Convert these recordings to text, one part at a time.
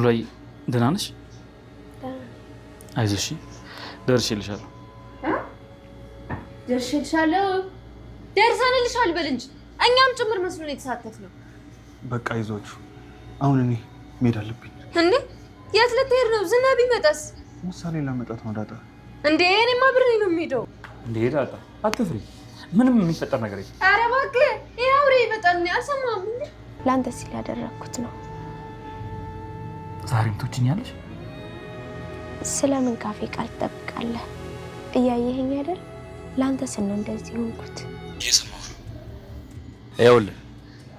ሉላይ ደህና ነሽ? አይዞሽ ደርሼልሻለሁ። ደርሰንልሻል በል እንጂ እኛም ጭምር መስሎን የተሳተፍነው። በቃ አይዟችሁ፣ አሁን እኔ መሄድ አለብኝ። እንዴ የት ልትሄድ ነው? ዝና ቢመጣስ? ምሳሌ ላመጣት ነው ዳጣ። እንዴ እኔማ አብሬ ነው የምሄደው። እንዴ ዳጣ አትፍሪ፣ ምንም የሚፈጠር ነገር የለም። ኧረ እባክህ ይሄ አውሬ ይመጣል። እኔ አልሰማህም እንዴ? ለአንተ ሲል ያደረኩት ነው። ዛሬም ትወጂኛለሽ? ስለምን ካፌ ቃል ትጠብቃለህ? እያየኸኝ አይደል? ለአንተ ስል ነው እንደዚህ ሆንኩት። እየሰማሁ ነው። ይኸውልህ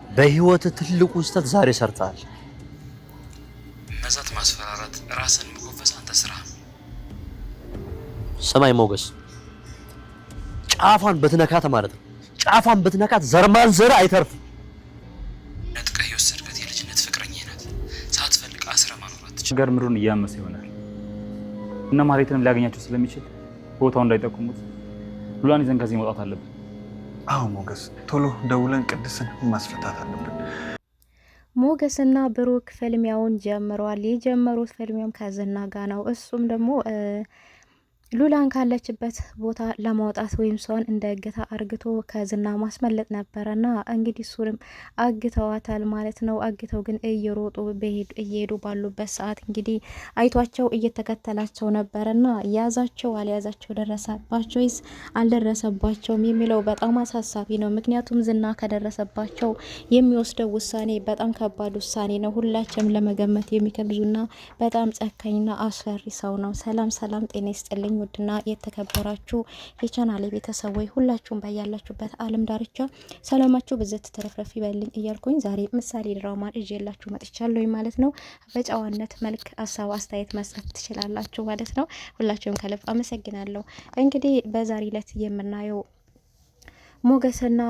በህይወት ትልቁ ስህተት ዛሬ ሰርተሃል። መዛት፣ ማስፈራራት፣ ራስን መኮፈስ አንተ ስራ። ሰማይ ሞገስ፣ ጫፏን በትነካት ማለት ነው። ጫፏን በትነካት ዘርማን ዘር አይተርፍም። ነጥቀህ የወሰድካት የልጅነት ፍቅረኛ ናት። ሳትፈልግ አስረ ማኖራት ችግር ምሩን እያመሰ ይሆናል እና ማለትንም ሊያገኛቸው ስለሚችል ቦታው እንዳይጠቁሙት ሉላን ይዘን ከዚህ መውጣት አለብን። አዎ ሞገስ፣ ቶሎ ደውለን ቅድስን ማስፈታት አለብን። ሞገስና ብሩክ ፍልሚያውን ጀምረዋል። የጀመሩት ፍልሚያም ከዝና ጋር ነው። እሱም ደግሞ ሉላን ካለችበት ቦታ ለማውጣት ወይም ሰውን እንደ እገታ አርግቶ ከዝና ማስመለጥ ነበረና እንግዲህ እሱንም አግተዋታል ማለት ነው። አግተው ግን እየሮጡ እየሄዱ ባሉበት ሰዓት እንግዲህ አይቷቸው እየተከተላቸው ነበረና ያዛቸው አልያዛቸው፣ ደረሰባቸው ወይስ አልደረሰባቸውም የሚለው በጣም አሳሳቢ ነው። ምክንያቱም ዝና ከደረሰባቸው የሚወስደው ውሳኔ በጣም ከባድ ውሳኔ ነው። ሁላችንም ለመገመት የሚከብዱና በጣም ጨካኝና አስፈሪ ሰው ነው። ሰላም ሰላም፣ ጤና ይስጥልኝ ውድና የተከበራችሁ የቻናሌ ቤተሰቦች ሁላችሁም ባያላችሁበት ዓለም ዳርቻ ሰላማችሁ ብዘት ተረፍረፍ ይበልኝ እያልኩኝ ዛሬ ምሳሌ ድራማን ይዤላችሁ መጥቻለሁ ማለት ነው። በጨዋነት መልክ ሀሳብ አስተያየት መስጠት ትችላላችሁ ማለት ነው። ሁላችሁም ከልብ አመሰግናለሁ። እንግዲህ በዛሬ ዕለት የምናየው ሞገስና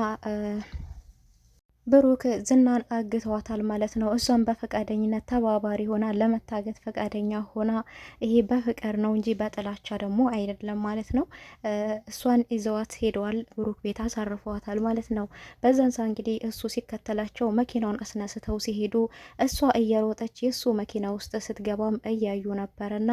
ብሩክ ዝናን አግተዋታል ማለት ነው። እሷን በፈቃደኝነት ተባባሪ ሆና ለመታገት ፈቃደኛ ሆና ይሄ በፍቅር ነው እንጂ በጥላቻ ደግሞ አይደለም ማለት ነው። እሷን ይዘዋት ሄደዋል። ብሩክ ቤት አሳርፈዋታል ማለት ነው። በዛን ሰዓት እንግዲህ እሱ ሲከተላቸው መኪናውን አስነስተው ሲሄዱ እሷ እየሮጠች የእሱ መኪና ውስጥ ስትገባም እያዩ ነበርና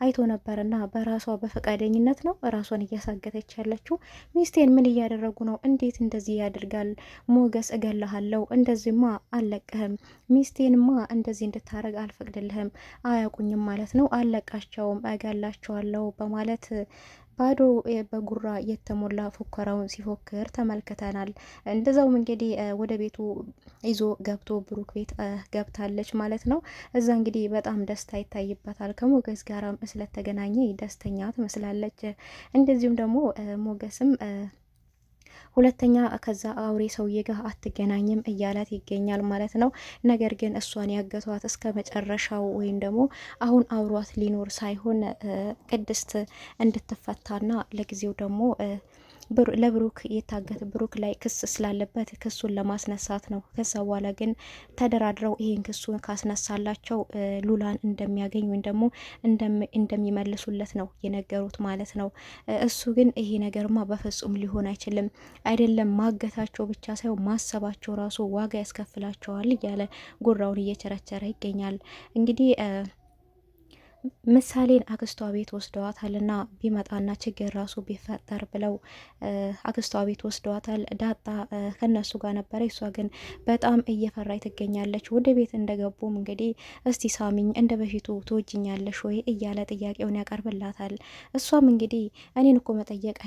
አይቶ ነበርና በራሷ በፈቃደኝነት ነው ራሷን እያሳገተች ያለችው። ሚስቴን ምን እያደረጉ ነው? እንዴት እንደዚህ ያደርጋል? ሞገስ እገላ አለው እንደዚህማ አልለቅህም፣ ሚስቴንማ እንደዚህ እንድታረግ አልፈቅድልህም፣ አያውቁኝም ማለት ነው፣ አልለቃቸውም፣ እገላቸዋለሁ በማለት ባዶ በጉራ የተሞላ ፉከራውን ሲፎክር ተመልክተናል። እንደዛውም እንግዲህ ወደ ቤቱ ይዞ ገብቶ ብሩክ ቤት ገብታለች ማለት ነው። እዛ እንግዲህ በጣም ደስታ ይታይበታል። ከሞገስ ጋራም ስለተገናኘ ደስተኛ ትመስላለች። እንደዚሁም ደግሞ ሞገስም ሁለተኛ ከዛ አውሬ ሰውዬ ጋር አትገናኝም እያላት ይገኛል ማለት ነው። ነገር ግን እሷን ያገቷት እስከ መጨረሻው ወይም ደግሞ አሁን አውሯት ሊኖር ሳይሆን ቅድስት እንድትፈታና ለጊዜው ደግሞ ለብሩክ የታገተ ብሩክ ላይ ክስ ስላለበት ክሱን ለማስነሳት ነው። ከዛ በኋላ ግን ተደራድረው ይሄን ክሱን ካስነሳላቸው ሉላን እንደሚያገኝ ወይም ደግሞ እንደሚመልሱለት ነው የነገሩት ማለት ነው። እሱ ግን ይሄ ነገርማ በፍጹም ሊሆን አይችልም፣ አይደለም ማገታቸው ብቻ ሳይሆን ማሰባቸው ራሱ ዋጋ ያስከፍላቸዋል እያለ ጉራውን እየቸረቸረ ይገኛል። እንግዲህ ምሳሌን አክስቷ ቤት ወስደዋታልና ቢመጣና ችግር ራሱ ቢፈጠር ብለው አክስቷ ቤት ወስደዋታል። ዳጣ ከነሱ ጋር ነበረ። እሷ ግን በጣም እየፈራች ትገኛለች። ወደ ቤት እንደገቡም እንግዲህ እስቲ ሳሚኝ፣ እንደ በፊቱ ትወጅኛለሽ ወይ እያለ ጥያቄውን ያቀርብላታል። እሷም እንግዲህ እኔን እኮ መጠየቅ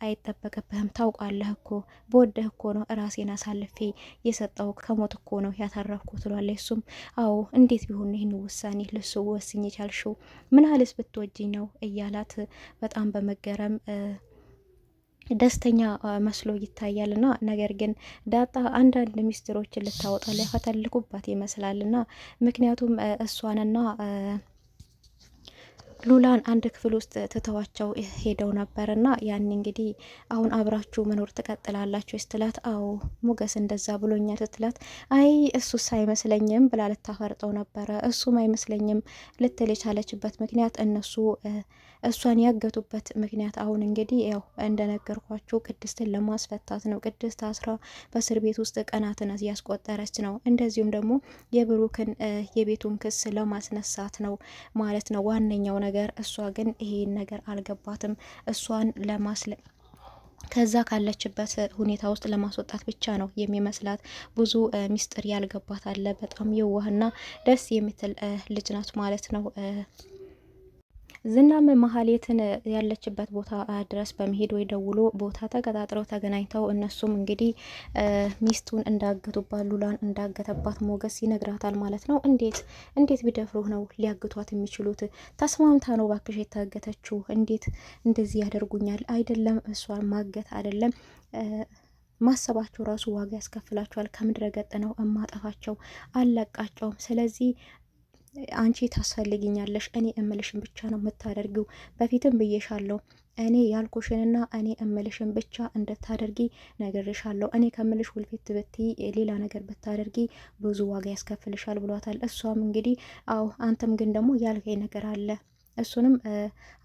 አይጠበቅብህም፣ ታውቃለህ እኮ በወደህ እኮ ነው ራሴን አሳልፌ የሰጠው፣ ከሞት እኮ ነው ያተረፍኩ ትሏለች። እሱም አዎ እንዴት ቢሆን ይህን ውሳኔ ልሱ ወስኝ ይቻልሽው፣ ምን ያህልስ ብትወጂኝ ነው እያላት በጣም በመገረም ደስተኛ መስሎ ይታያልና ነገር ግን ዳጣ አንዳንድ ሚስጥሮችን ልታወጣ ሊያፈተልኩባት ይመስላልና ምክንያቱም እሷንና ሉላን አንድ ክፍል ውስጥ ትተዋቸው ሄደው ነበርና ያን እንግዲህ አሁን አብራችሁ መኖር ትቀጥላላችሁ ስትላት፣ አዎ ሞገስ እንደዛ ብሎኛል ስትላት፣ አይ እሱስ አይመስለኝም ብላ ልታፈርጠው ነበረ። እሱም አይመስለኝም ልትል የቻለችበት ምክንያት እሷን ያገቱበት ምክንያት አሁን እንግዲህ ያው እንደነገርኳችሁ ቅድስትን ለማስፈታት ነው። ቅድስት አስራ በእስር ቤት ውስጥ ቀናትን እያስቆጠረች ነው። እንደዚሁም ደግሞ የብሩክን የቤቱን ክስ ለማስነሳት ነው ማለት ነው ዋነኛው ነገር። እሷ ግን ይሄን ነገር አልገባትም። እሷን ከዛ ካለችበት ሁኔታ ውስጥ ለማስወጣት ብቻ ነው የሚመስላት። ብዙ ሚስጥር ያልገባት አለ። በጣም የዋህና ደስ የምትል ልጅ ናት ማለት ነው። ዝናም መሀሌትን ያለችበት ቦታ ድረስ በመሄድ ወይ ደውሎ ቦታ ተቀጣጥረው ተገናኝተው እነሱም እንግዲህ ሚስቱን እንዳገቱባት ሉላን እንዳገተባት ሞገስ ይነግራታል ማለት ነው። እንዴት ቢደፍሩህ ነው ሊያግቷት የሚችሉት? ተስማምታ ነው ባክሽ የታገተችው። እንዴት እንደዚህ ያደርጉኛል? አይደለም እሷን ማገት አይደለም ማሰባቸው ራሱ ዋጋ ያስከፍላቸዋል። ከምድረ ገጥ ነው እማጠፋቸው፣ አለቃቸውም። ስለዚህ አንቺ ታስፈልጊኛለሽ፣ እኔ እምልሽን ብቻ ነው የምታደርጊው። በፊትም ብዬሻለሁ፣ እኔ ያልኩሽንና እኔ እምልሽን ብቻ እንድታደርጊ ነግሬሻለሁ። እኔ ከምልሽ ውልፊት ብትይ ሌላ ነገር ብታደርጊ ብዙ ዋጋ ያስከፍልሻል ብሏታል። እሷም እንግዲህ አዎ አንተም ግን ደግሞ ያልከኝ ነገር አለ፣ እሱንም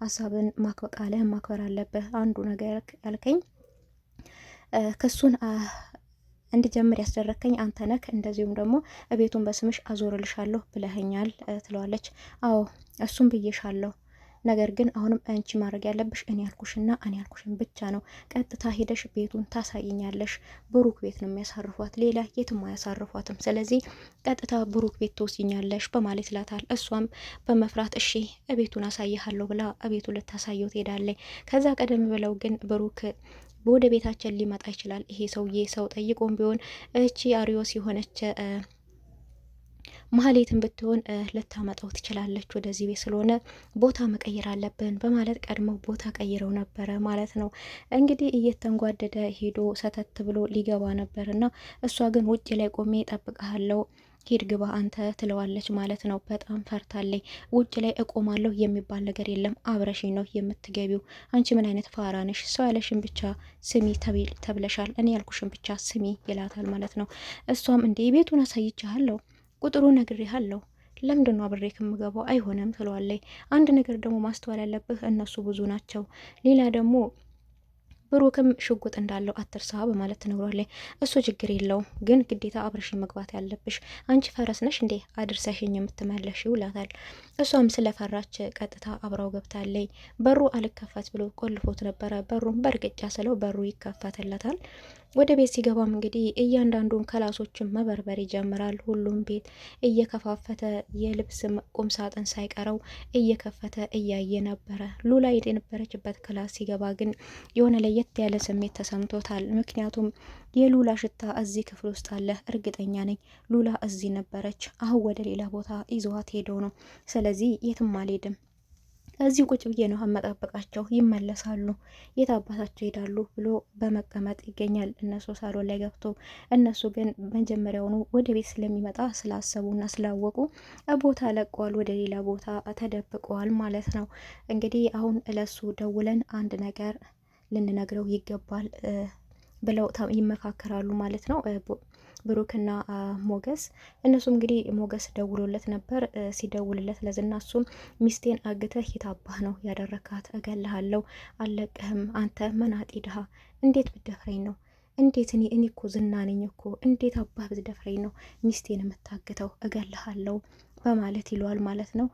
ሀሳብን ቃልህን ማክበር አለብህ። አንዱ ነገር ያልከኝ ክሱን እንድጀምር ያስደረከኝ አንተ ነክ፣ እንደዚሁም ደግሞ ቤቱን በስምሽ አዞርልሻለሁ ብለኸኛል ትለዋለች። አዎ እሱም ብዬሻለሁ፣ ነገር ግን አሁንም አንቺ ማድረግ ያለብሽ እኔ ያልኩሽና እኔ ያልኩሽን ብቻ ነው። ቀጥታ ሄደሽ ቤቱን ታሳይኛለሽ። ብሩክ ቤት ነው የሚያሳርፏት፣ ሌላ የትም አያሳርፏትም። ስለዚህ ቀጥታ ብሩክ ቤት ትወስኛለሽ በማለት ይላታል። እሷም በመፍራት እሺ ቤቱን አሳይሃለሁ ብላ ቤቱ ልታሳየው ትሄዳለች። ከዛ ቀደም ብለው ግን ብሩክ ወደ ቤታችን ሊመጣ ይችላል። ይሄ ሰውዬ ሰው ጠይቆም ቢሆን እቺ አሪዮስ የሆነች መሀሌትን ብትሆን ልታመጣው ትችላለች ወደዚህ ቤት፣ ስለሆነ ቦታ መቀየር አለብን በማለት ቀድመው ቦታ ቀይረው ነበረ ማለት ነው። እንግዲህ እየተንጓደደ ሄዶ ሰተት ብሎ ሊገባ ነበር እና እሷ ግን ውጭ ላይ ቆሜ ጠብቀሃለው፣ ሂድ ግባ አንተ ትለዋለች ማለት ነው። በጣም ፈርታለች። ውጭ ላይ እቆማለሁ የሚባል ነገር የለም፣ አብረሽኝ ነው የምትገቢው። አንቺ ምን አይነት ፋራ ነሽ? ሰው ያለሽን ብቻ ስሚ ተብለሻል፣ እኔ ያልኩሽን ብቻ ስሚ ይላታል ማለት ነው። እሷም እንዴ ቤቱን አሳይቻለሁ፣ ቁጥሩ ነግሬሃለሁ፣ ለምንድን ነው አብሬ ከምገባው? አይሆንም ትለዋለች። አንድ ነገር ደግሞ ማስተዋል ያለብህ እነሱ ብዙ ናቸው፣ ሌላ ደግሞ ብሩክም ሽጉጥ እንዳለው አትርሳ በማለት ትነግሯለች። እሱ ችግር የለውም ግን ግዴታ አብረሽኝ መግባት ያለብሽ፣ አንቺ ፈረስ ነሽ እንዴ አድርሰሽኝ የምትመለሽው ይላታል። እሷም ስለፈራች ቀጥታ አብራው ገብታለች። በሩ አልከፈት ብሎ ቆልፎት ነበረ። በሩን በእርግጫ ስለው በሩ ይከፈትለታል። ወደ ቤት ሲገባም እንግዲህ እያንዳንዱን ክላሶችን መበርበር ይጀምራል። ሁሉም ቤት እየከፋፈተ የልብስ ቁም ሳጥን ሳይቀረው እየከፈተ እያየ ነበረ። ሉላ የነበረችበት ክላስ ሲገባ ግን የሆነ ለየት ያለ ስሜት ተሰምቶታል። ምክንያቱም የሉላ ሽታ እዚህ ክፍል ውስጥ አለ፣ እርግጠኛ ነኝ ሉላ እዚህ ነበረች። አሁን ወደ ሌላ ቦታ ይዘዋት ሄደው ነው። ስለዚህ የትም አልሄድም፣ እዚህ ቁጭ ብዬ ነው አመጣበቃቸው፣ ይመለሳሉ፣ የት አባታቸው ይሄዳሉ ብሎ በመቀመጥ ይገኛል። እነሱ ሳሎን ላይ ገብቶ እነሱ ግን መጀመሪያውኑ ወደ ቤት ስለሚመጣ ስላሰቡና ስላወቁ ቦታ ለቀዋል፣ ወደ ሌላ ቦታ ተደብቀዋል ማለት ነው። እንግዲህ አሁን እለሱ ደውለን አንድ ነገር ልንነግረው ይገባል ብለው ይመካከራሉ ማለት ነው ብሩክና ሞገስ። እነሱም እንግዲህ ሞገስ ደውሎለት ነበር። ሲደውልለት ለዝና እሱም ሚስቴን አግተህ የታባህ ነው ያደረካት? እገልሃለሁ፣ አልለቅህም፣ አንተ መናጢ ድሃ፣ እንዴት ብትደፍረኝ ነው? እንዴት እኔ እኮ ዝና ነኝ እኮ፣ እንዴት አባህ ብትደፍረኝ ነው ሚስቴን የምታግተው? እገልሃለሁ በማለት ይለዋል ማለት ነው።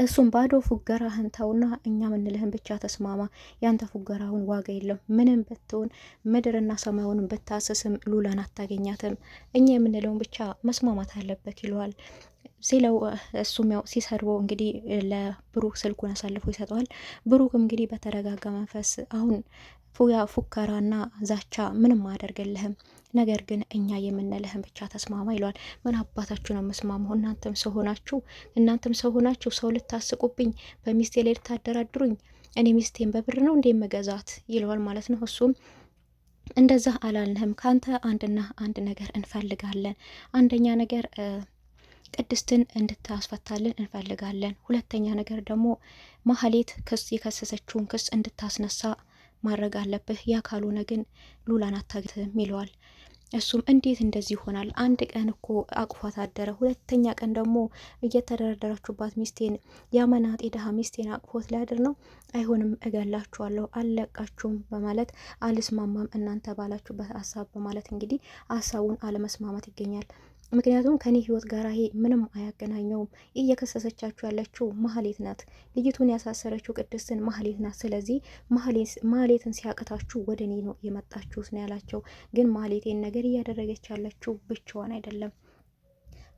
እሱም ባዶ ፉገራህን ተውና እኛ ምንልህን ብቻ ተስማማ፣ ያንተ ፉገራውን ዋጋ የለም፣ ምንም ብትሆን ምድርና ሰማዩን ብታስስም ሉላን አታገኛትም፣ እኛ የምንለውን ብቻ መስማማት አለበት ይለዋል ሲለው፣ እሱም ያው ሲሰርበው እንግዲህ ለብሩክ ስልኩን አሳልፎ ይሰጠዋል። ብሩክ እንግዲህ በተረጋጋ መንፈስ አሁን ፉከራና ዛቻ ምንም አያደርግልህም፣ ነገር ግን እኛ የምንልህን ብቻ ተስማማ ይለዋል። ምን አባታችሁ ነው የምስማማው? እናንተም ሰው ሆናችሁ ሰው ልታስቁብኝ፣ በሚስቴ ላይ ልታደራድሩኝ፣ እኔ ሚስቴን በብር ነው እንዴ መገዛት ይለዋል ማለት ነው። እሱም እንደዛ አላልንህም፣ ካንተ አንድና አንድ ነገር እንፈልጋለን። አንደኛ ነገር ቅድስትን እንድታስፈታልን እንፈልጋለን። ሁለተኛ ነገር ደግሞ ማህሌት ክስ የከሰሰችውን ክስ እንድታስነሳ ማድረግ አለብህ። ያ ካልሆነ ግን ሉላን አታግትም ይለዋል። እሱም እንዴት እንደዚህ ይሆናል? አንድ ቀን እኮ አቅፏት አደረ፣ ሁለተኛ ቀን ደግሞ እየተደረደረችባት ሚስቴን ያመናጤ ድሃ ሚስቴን አቅፎት ሊያድር ነው። አይሆንም፣ እገላችኋለሁ፣ አልለቃችሁም በማለት አልስማማም እናንተ ባላችሁበት ሀሳብ በማለት እንግዲህ ሀሳቡን አለመስማማት ይገኛል። ምክንያቱም ከኔ ህይወት ጋር ይሄ ምንም አያገናኘውም። እየከሰሰቻችሁ ያለችው ማህሌት ናት። ልጅቱን ያሳሰረችው ቅድስትን ማህሌት ናት። ስለዚህ ማህሌትን ሲያቅታችሁ ወደ እኔ ነው የመጣችሁት ነው ያላቸው። ግን ማህሌቴን ነገር እያደረገች ያለችው ብቻዋን አይደለም።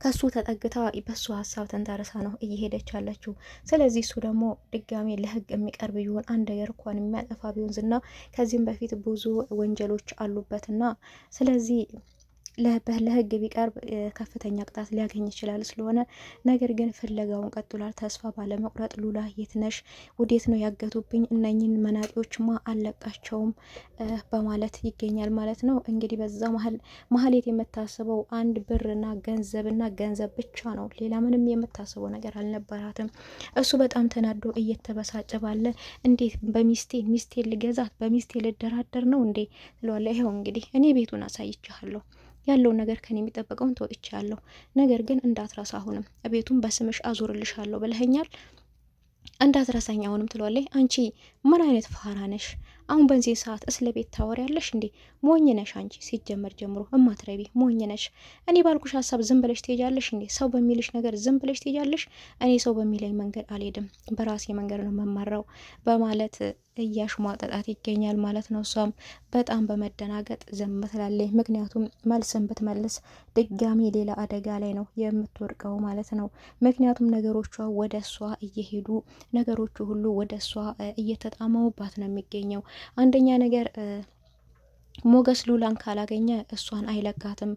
ከሱ ተጠግታ በሱ ሀሳብ ተንተርሳ ነው እየሄደች ያለችው። ስለዚህ እሱ ደግሞ ድጋሜ ለህግ የሚቀርብ ቢሆን አንድ ነገር እንኳን የሚያጠፋ ቢሆን ዝና ከዚህም በፊት ብዙ ወንጀሎች አሉበትና ስለዚህ ለህግ ቢቀርብ ከፍተኛ ቅጣት ሊያገኝ ይችላል። ስለሆነ ነገር ግን ፍለጋውን ቀጥሏል። ተስፋ ባለመቁረጥ ሉላ የት ነሽ? ወዴት ነው ያገቱብኝ? እነኝን መናጤዎችማ አለቃቸውም በማለት ይገኛል ማለት ነው። እንግዲህ በዛ ማህሌት የምታስበው አንድ ብርና ገንዘብ ብቻ ነው። ሌላ ምንም የምታስበው ነገር አልነበራትም። እሱ በጣም ተናዶ እየተበሳጨ ባለ እንዴት ሚስቴ ልገዛት በሚስቴ ልደራደር ነው እንዴ ትለዋለ። ይኸው እንግዲህ እኔ ቤቱን አሳይቻለሁ ያለውን ነገር ከኔ የሚጠበቀውን ተወጥቻለሁ። ነገር ግን እንዳትረሳ አሁንም ቤቱን በስምሽ አዞርልሻለሁ ብለኸኛል እንዳትረሳኝ አሁንም ትሏለች። አንቺ ምን አይነት ፋራ ነሽ? አሁን በዚህ ሰዓት እስለ ቤት ታወሪያለሽ እንዴ? ሞኝ ነሽ አንቺ። ሲጀመር ጀምሮ እማትረቢ ሞኝ ነሽ። እኔ ባልኩሽ ሀሳብ ዝም ብለሽ ትሄጃለሽ እንዴ? ሰው በሚልሽ ነገር ዝም ብለሽ ትሄጃለሽ? እኔ ሰው በሚለኝ መንገድ አልሄድም፣ በራሴ መንገድ ነው መማራው በማለት እያሽሟጠጣት ይገኛል ማለት ነው። እሷም በጣም በመደናገጥ ዝም ትላለች። ምክንያቱም መልስን ብትመልስ ድጋሚ ሌላ አደጋ ላይ ነው የምትወድቀው ማለት ነው። ምክንያቱም ነገሮቿ ወደ እሷ እየሄዱ ነገሮቹ ሁሉ ወደ እሷ እየተጣመሙባት ነው የሚገኘው። አንደኛ ነገር ሞገስ ሉላን ካላገኘ እሷን አይለቃትም።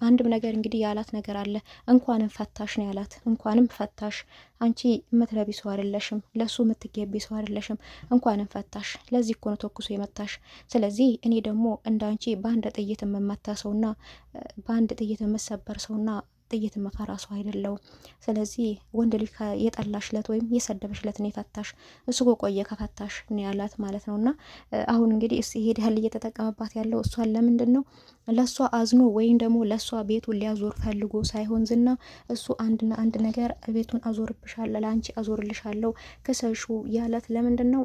አንድም ነገር እንግዲህ ያላት ነገር አለ። እንኳንም ፈታሽ ነው ያላት። እንኳንም ፈታሽ፣ አንቺ የምትረቢ ሰው አይደለሽም፣ ለሱ የምትገቢ ሰው አይደለሽም። እንኳንም ፈታሽ፣ ለዚህ እኮ ነው ተኩሶ የመታሽ። ስለዚህ እኔ ደግሞ እንዳንቺ በአንድ ጥይት የምመታ ሰውና በአንድ ጥይት የምሰበር ሰውና ጥይት መፈራ ሰው አይደለውም። ስለዚህ ወንድ ልጅ የጠላሽለት ወይም የሰደበሽለት ነው የፈታሽ። እሱ ቆየ ከፈታሽ ነው ያላት ማለት ነው። እና አሁን እንግዲህ ይሄድ ያህል እየተጠቀመባት ያለው እሷን ለምንድን ነው? ለእሷ አዝኖ ወይም ደግሞ ለእሷ ቤቱን ሊያዞር ፈልጎ ሳይሆን ዝና እሱ አንድና አንድ ነገር ቤቱን አዞርብሻለሁ፣ ለአንቺ አዞርልሻለሁ ክሰሹ ያላት ለምንድን ነው?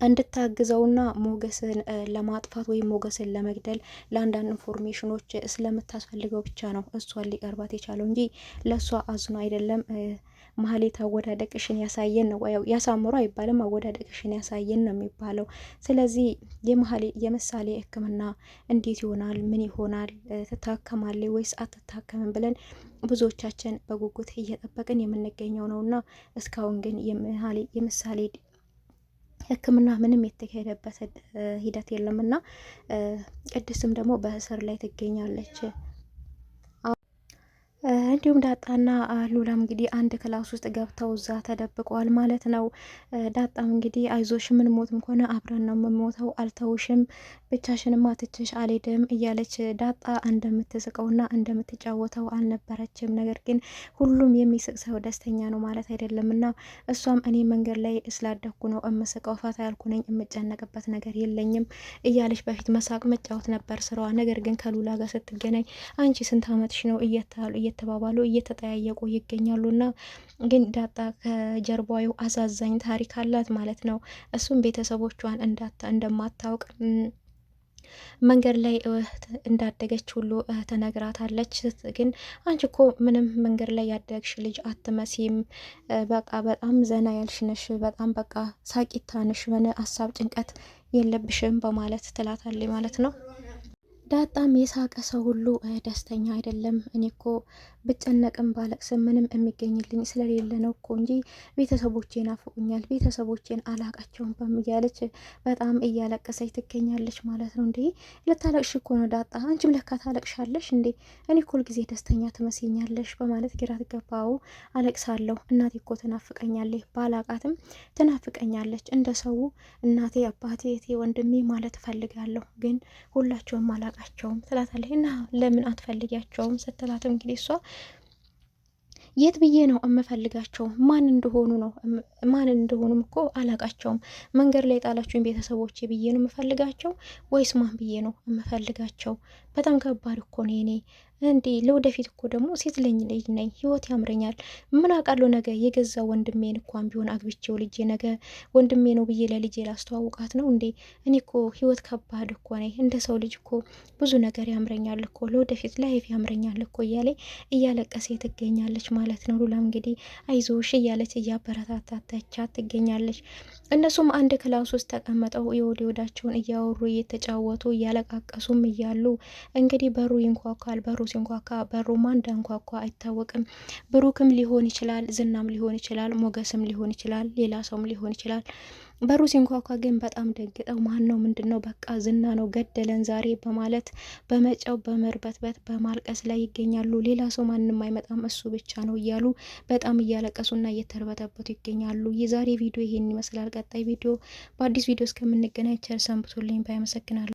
እንድታግዘውና ሞገስን ለማጥፋት ወይም ሞገስን ለመግደል ለአንዳንድ ኢንፎርሜሽኖች ስለምታስፈልገው ብቻ ነው እሷን ሊቀርባት የቻለው እንጂ ለእሷ አዝኖ አይደለም። ማህሌት አወዳደቅሽን ያሳየን ነው፣ ያው ያሳምሮ አይባልም አወዳደቅሽን ያሳየን ነው የሚባለው። ስለዚህ የምሳሌ ሕክምና እንዴት ይሆናል? ምን ይሆናል? ትታከማለች ወይስ አትታከምም ብለን ብዙዎቻችን በጉጉት እየጠበቅን የምንገኘው ነውና እስካሁን ግን የምሳሌ ሕክምና ምንም የተካሄደበት ሂደት የለምና ቅድስም ደግሞ በእስር ላይ ትገኛለች። እንዲሁም ዳጣና ሉላም እንግዲህ አንድ ክላስ ውስጥ ገብተው እዛ ተደብቀዋል ማለት ነው። ዳጣም እንግዲህ አይዞሽ ምን ሞትም ከሆነ አብረን ነው የምሞተው፣ አልተውሽም፣ ብቻሽንማ ትችሽ አልሄድም እያለች ዳጣ እንደምትስቀውና እንደምትጫወተው አልነበረችም። ነገር ግን ሁሉም የሚስቅ ሰው ደስተኛ ነው ማለት አይደለም እና እሷም እኔ መንገድ ላይ ስላደኩ ነው እምስቀው፣ ፈታ ያልኩ ነኝ፣ የምጨነቅበት ነገር የለኝም እያለች በፊት መሳቅ መጫወት ነበር ስራዋ። ነገር ግን ከሉላ ጋር ስትገናኝ አንቺ ስንት ዓመትሽ ነው እየተባባሉ እየተጠያየቁ ይገኛሉና ግን ዳጣ ከጀርባው አሳዛኝ ታሪክ አላት ማለት ነው። እሱም ቤተሰቦቿን እንደማታውቅ መንገድ ላይ እንዳደገች ሁሉ ተነግራታለች። ግን አንቺ እኮ ምንም መንገድ ላይ ያደግሽ ልጅ አትመሲም፣ በቃ በጣም ዘና ያልሽ ነሽ፣ በጣም በቃ ሳቂታ ነሽ፣ ምን ሀሳብ ጭንቀት የለብሽም በማለት ትላታለች ማለት ነው። ዳጣም የሳቀ ሰው ሁሉ ደስተኛ አይደለም። እኔ እኮ ብጨነቅም ባለቅስም ምንም የሚገኝልኝ ስለሌለ ነው እኮ እንጂ ቤተሰቦቼን አፍቁኛል፣ ቤተሰቦቼን አላቃቸውም በምያለች በጣም እያለቀሰች ትገኛለች ማለት ነው። እንዴ ልታለቅሽ እኮ ነው ዳጣ፣ አንቺም ለካ ታለቅሻለሽ እንዴ? እኔ እኮ ሁልጊዜ ደስተኛ ትመስኛለሽ በማለት ግራ ትገባው። አለቅሳለሁ፣ እናቴ እኮ ትናፍቀኛለች፣ ባላቃትም ትናፍቀኛለች፣ እንደ ሰው እናቴ፣ አባቴ፣ እቴ፣ ወንድሜ ማለት እፈልጋለሁ፣ ግን ሁላቸውም አላቃቸውም ትላታለች። እና ለምን አትፈልጊያቸውም ስትላት እንግዲህ እሷ የት ብዬ ነው እምፈልጋቸው? ማን እንደሆኑም እኮ አላቃቸውም። መንገድ ላይ ጣላችሁኝ ቤተሰቦቼ ብዬ ነው የምፈልጋቸው ወይስ ማን ብዬ ነው የምፈልጋቸው? በጣም ከባድ እኮ ነው እኔ እንዴ። ለወደፊት እኮ ደግሞ ሴት ልጅ ነኝ፣ ህይወት ያምረኛል። ምን አውቃለሁ ነገ የገዛ ወንድሜን እንኳን ቢሆን አግብቼው ልጄ ነገ ወንድሜ ነው ብዬ ለልጄ ላስተዋውቃት ነው እንዴ? እኔ እኮ ህይወት ከባድ እኮ ነኝ። እንደ ሰው ልጅ እኮ ብዙ ነገር ያምረኛል እኮ ለወደፊት ላይፍ ያምረኛል እኮ እያለ እያለቀሰ ትገኛለች ማለት ነው። ሉላም እንግዲህ አይዞሽ እያለች እያበረታታቻት ትገኛለች። እነሱም አንድ ክላስ ውስጥ ተቀምጠው የወዳቸውን እያወሩ እየተጫወቱ እያለቃቀሱም እያሉ እንግዲህ በሩ ይንኳኳል። በሩ ሲንኳኳ በሩ ማን እንዳንኳኳ አይታወቅም። ብሩክም ሊሆን ይችላል፣ ዝናም ሊሆን ይችላል፣ ሞገስም ሊሆን ይችላል፣ ሌላ ሰውም ሊሆን ይችላል። በሩ ሲንኳኳ ግን በጣም ደንግጠው ማን ነው ምንድን ነው በቃ ዝና ነው ገደለን ዛሬ በማለት በመጫው በመርበትበት በማልቀስ ላይ ይገኛሉ። ሌላ ሰው ማንም አይመጣም እሱ ብቻ ነው እያሉ በጣም እያለቀሱና እየተርበተበቱ ይገኛሉ። የዛሬ ቪዲዮ ይሄን ይመስላል። ቀጣይ ቪዲዮ በአዲስ ቪዲዮ እስከምንገናኝ ቸር ሰንብቱልኝ። ባይ አመሰግናለሁ።